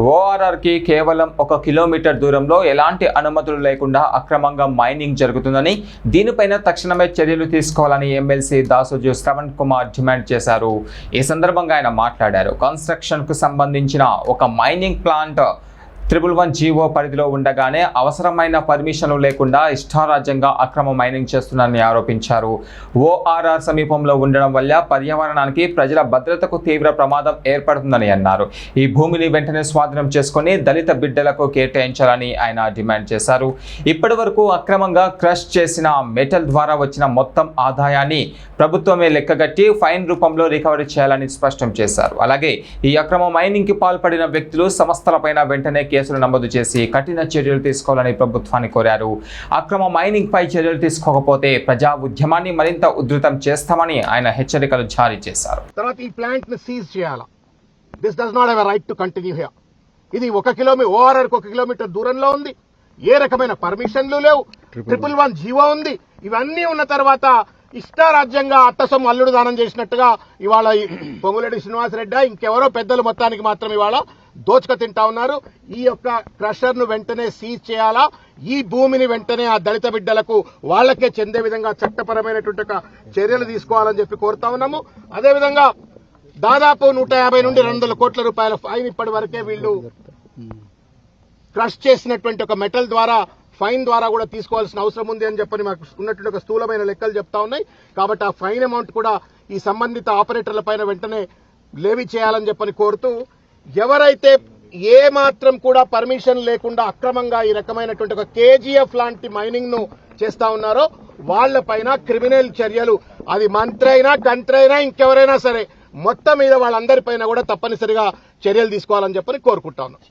ఓఆర్ఆర్కి కేవలం 1 కిలోమీటర్ దూరంలో ఎలాంటి అనుమతులు లేకుండా అక్రమంగా మైనింగ్ జరుగుతుందని, దీనిపైన తక్షణమే చర్యలు తీసుకోవాలని ఎమ్మెల్సీ దాసోజు శ్రవణ్ కుమార్ డిమాండ్ చేశారు. ఈ సందర్భంగా ఆయన మాట్లాడారు. కన్స్ట్రక్షన్కు సంబంధించిన ఒక మైనింగ్ ప్లాంట్ 111 జీవో పరిధిలో ఉండగానే అవసరమైన పర్మిషన్లు లేకుండా ఇష్టారాజ్యంగా అక్రమ మైనింగ్ చేస్తున్నారని ఆరోపించారు. ఓఆర్ఆర్ సమీపంలో ఉండడం వల్ల పర్యావరణానికి, ప్రజల భద్రతకు తీవ్ర ప్రమాదం ఏర్పడుతుందని అన్నారు. ఈ భూమిని వెంటనే స్వాధీనం చేసుకుని దళిత బిడ్డలకు కేటాయించాలని ఆయన డిమాండ్ చేశారు. ఇప్పటి వరకు అక్రమంగా క్రష్ చేసిన మెటల్ ద్వారా వచ్చిన మొత్తం ఆదాయాన్ని ప్రభుత్వమే లెక్కగట్టి ఫైన్ రూపంలో రికవరీ చేయాలని స్పష్టం చేశారు. అలాగే ఈ అక్రమ మైనింగ్కి పాల్పడిన వ్యక్తులు, సంస్థలపైన వెంటనే కేసులు నమోదు చేసి కఠిన చర్యలు తీసుకోవాలని ప్రభుత్వాన్ని కోరారు. అక్రమ మైనింగ్ పై చర్యలు తీసుకోకపోతే ప్రజా ఉద్యమాన్ని మరింత ఉధృతం చేస్తామని ఆయన హెచ్చరికలు జారీ చేశారు. తర్వాత ఈ ప్లాంట్ ని సీజ్ చేయాలి. This does not have a right to continue here. ఇది 1 కిలోమీటర్ ఓఆర్ఆర్ 1 కిలోమీటర్ దూరంలో ఉంది. ఏ రకమైన పర్మిషన్లు లేవు. 111 జీవో ఉంది. ఇవన్నీ ఉన్న తర్వాత ఇష్టారాజ్యంగా అట్టసం అల్లుడు దానం చేసినట్టుగా ఇవాళ పొంగులేటి శ్రీనివాసరెడ్డి ఇంకెవరో పెద్దలు మొత్తానికి మాత్రం ఇవాళ దోచుక తింటా ఉన్నారు. ఈ యొక్క క్రషర్ ను వెంటనే సీజ్ చేయాలా, ఈ భూమిని వెంటనే ఆ దళిత బిడ్డలకు వాళ్లకే చెందే విధంగా చట్టపరమైనటువంటి చర్యలు తీసుకోవాలని చెప్పి కోరుతా ఉన్నాము. అదేవిధంగా దాదాపు 150 నుండి 200 కోట్ల రూపాయల ఫైన్ ఇప్పటి వరకే వీళ్ళు క్రష్ చేసినటువంటి ఒక మెటల్ ద్వారా ఫైన్ ద్వారా కూడా తీసుకోవాల్సిన అవసరం ఉంది అని చెప్పని మాకు ఉన్నటువంటి ఒక స్థూలమైన లెక్కలు చెప్తా ఉన్నాయి. కాబట్టి ఆ ఫైన్ అమౌంట్ కూడా ఈ సంబంధిత ఆపరేటర్ల పైన వెంటనే లేవీ చేయాలని చెప్పని కోరుతూ, ఎవరైతే ఏ మాత్రం కూడా పర్మిషన్ లేకుండా అక్రమంగా ఈ రకమైనటువంటి ఒక కేజీఎఫ్ లాంటి మైనింగ్ ను చేస్తా ఉన్నారో వాళ్ల పైన క్రిమినల్ చర్యలు, అది మంత్రి అయినా, కంత్రి అయినా, ఇంకెవరైనా సరే మొత్తం మీద వాళ్ళందరిపైన కూడా తప్పనిసరిగా చర్యలు తీసుకోవాలని చెప్పని కోరుకుంటా ఉన్నాం.